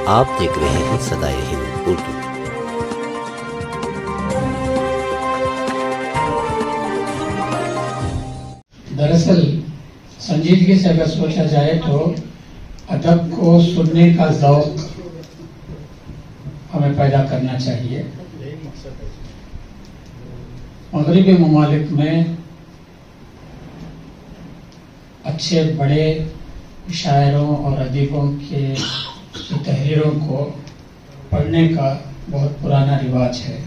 آپ دیکھ رہے ہیں صدائے ہند اردو۔ دراصل سنجیدگی سے اگر سوچا جائے تو ادب کو سننے کا ذوق ہمیں پیدا کرنا چاہیے۔ مغربی ممالک میں اچھے بڑے شاعروں اور ادیبوں کی تحریروں کو پڑھنے کا بہت پرانا رواج ہے،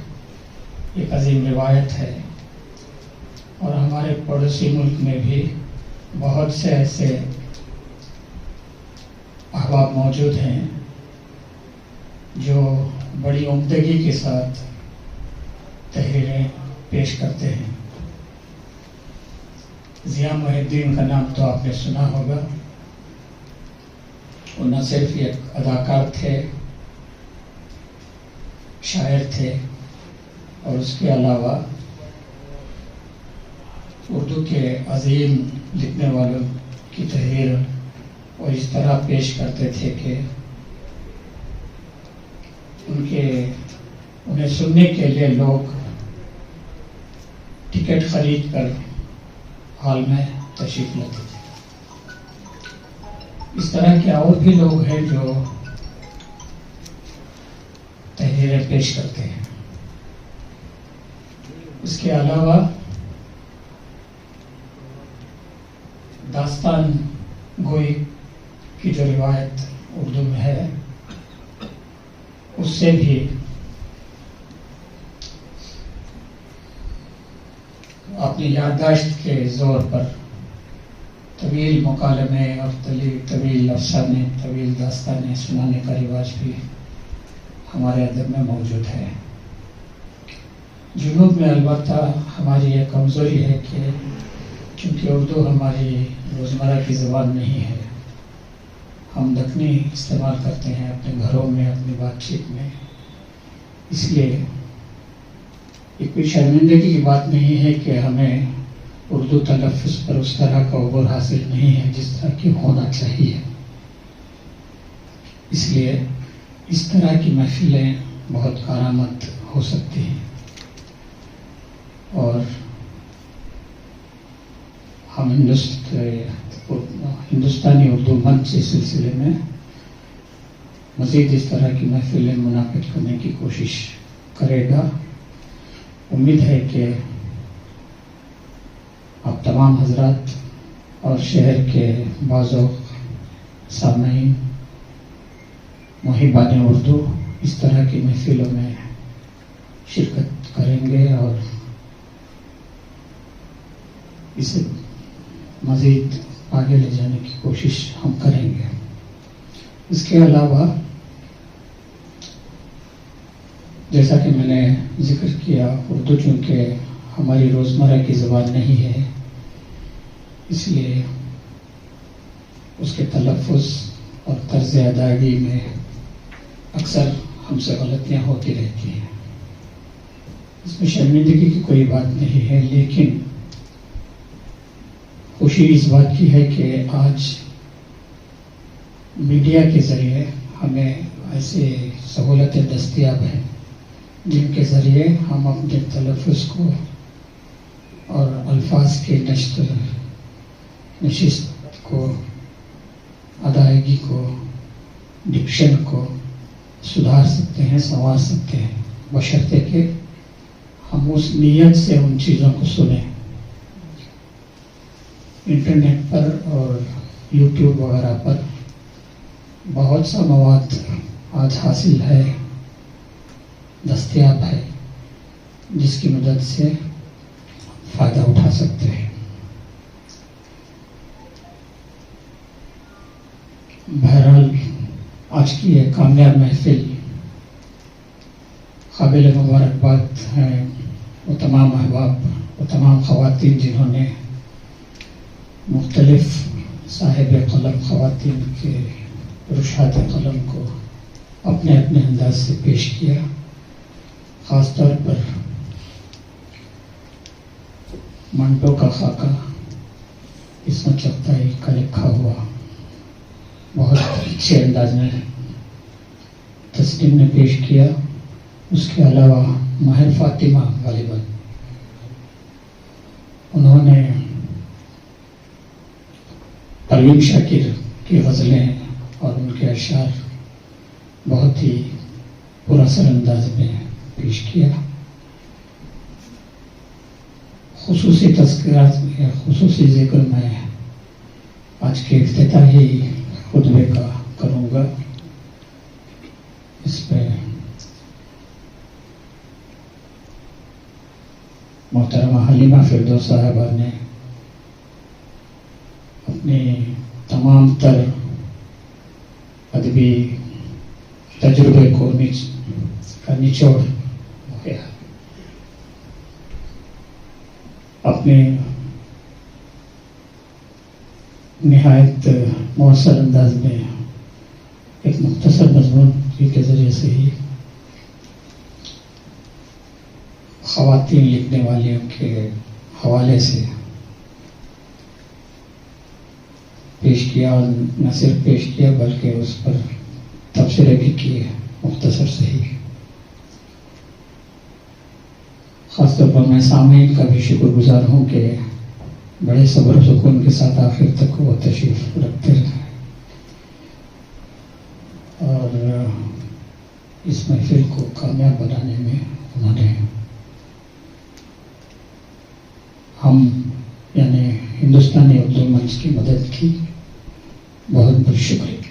ایک عظیم روایت ہے، اور ہمارے پڑوسی ملک میں بھی بہت سے ایسے احباب موجود ہیں جو بڑی عمدگی کے ساتھ تحریریں پیش کرتے ہیں۔ ضیاء محی الدین کا نام تو آپ نے سنا ہوگا۔ وہ نہ صرف ایک اداکار تھے، شاعر تھے، اور اس کے علاوہ اردو کے عظیم لکھنے والوں کی تحریر اور اس طرح پیش کرتے تھے کہ انہیں سننے کے لیے لوگ ٹکٹ خرید کر ہال میں تشریف لاتے تھے۔ اس طرح کے اور بھی لوگ ہیں جو تحریریں پیش کرتے ہیں۔ اس کے علاوہ داستان گوئی کی جو روایت اردو میں ہے، اس سے بھی اپنی یادداشت کے زور پر طویل مکالمے اور طویل افسانے، طویل داستانیں سنانے کا رواج بھی ہمارے ادب میں موجود ہے۔ جنوب میں البتہ ہماری یہ کمزوری ہے کہ چونکہ اردو ہماری روزمرہ کی زبان نہیں ہے، ہم دکنی استعمال کرتے ہیں اپنے گھروں میں، اپنی بات چیت میں، اس لیے یہ کوئی شرمندگی کی بات نہیں ہے کہ ہمیں اردو تلفظ پر اس طرح کا عبور حاصل نہیں ہے جس طرح کی ہونا چاہیے۔ اس لیے اس طرح کی محفلیں بہت کارآمد ہو سکتی ہیں، اور ہم ہندوستانی اردو منچ کے سلسلے میں مزید اس طرح کی محفلیں منعقد کرنے کی کوشش کرے گا۔ امید ہے کہ آپ تمام حضرات اور شہر کے بعض سامعین، محبان اردو اس طرح کی محفلوں میں شرکت کریں گے اور اسے مزید آگے لے جانے کی کوشش ہم کریں گے۔ اس کے علاوہ جیسا کہ میں نے ذکر کیا، اردو چونکہ ہماری روزمرہ کی زبان نہیں ہے، اس لیے اس کے تلفظ اور طرز ادائیگی میں اکثر ہم سے غلطیاں ہوتی رہتی ہیں۔ اس میں شرمندگی کی کوئی بات نہیں ہے، لیکن خوشی اس بات کی ہے کہ آج میڈیا کے ذریعے ہمیں ایسے سہولتیں دستیاب ہیں جن کے ذریعے ہم اپنے تلفظ کو اور الفاظ کی نشست کو، ادائیگی کو، ڈکشن کو سدھار سکتے ہیں، سنوار سکتے ہیں، بشرطے کہ ہم اس نیت سے ان چیزوں کو سنیں۔ انٹرنیٹ پر اور یوٹیوب وغیرہ پر بہت سا مواد آج حاصل ہے، دستیاب ہے، جس کی مدد سے فائدہ اٹھا سکتے ہیں۔ بہرحال آج کی یہ کامیاب محفل قابل مبارکباد ہے وہ تمام احباب، وہ تمام خواتین جنہوں نے مختلف صاحب قلم خواتین کے رشاد قلم کو اپنے اپنے انداز سے پیش کیا۔ خاص طور پر منٹو کا خاکہ، عصمت چغتائی کا لکھا ہوا بہت اچھے انداز میں تسنیم نے پیش کیا، اس کے علاوہ ماہر فاطمہ غالباً انہوں نے پروین شاکر کی غزلیں اور ان کے اشعار بہت ہی پراثر انداز میں پیش کیا. خصوصی تذکرات یا خصوصی ذکر میں آج کے افتتاحی خطبے کا کروں گا. اس پہ محترمہ حلیمہ فردوس صاحبہ نے اپنے تمام تر ادبی تجربے کو نچوڑ ہوا، اپنے نہایت مؤثر انداز میں ایک مختصر مضمون کے ذریعے سے ہی خواتین لکھنے والیوں کے حوالے سے پیش کیا، اور نہ صرف پیش کیا بلکہ اس پر تبصرے بھی کیے مختصر سے ہی. خاص طور پر میں سامعین کا بھی شکر گزار ہوں کہ بڑے صبر و سکون کے ساتھ آخر تک وہ تشریف رکھتے رہے اور اس محفل کو کامیاب بنانے میں انہوں نے ہم یعنی ہندوستانی اردو منچ کی مدد کی. بہت بہت شکریہ.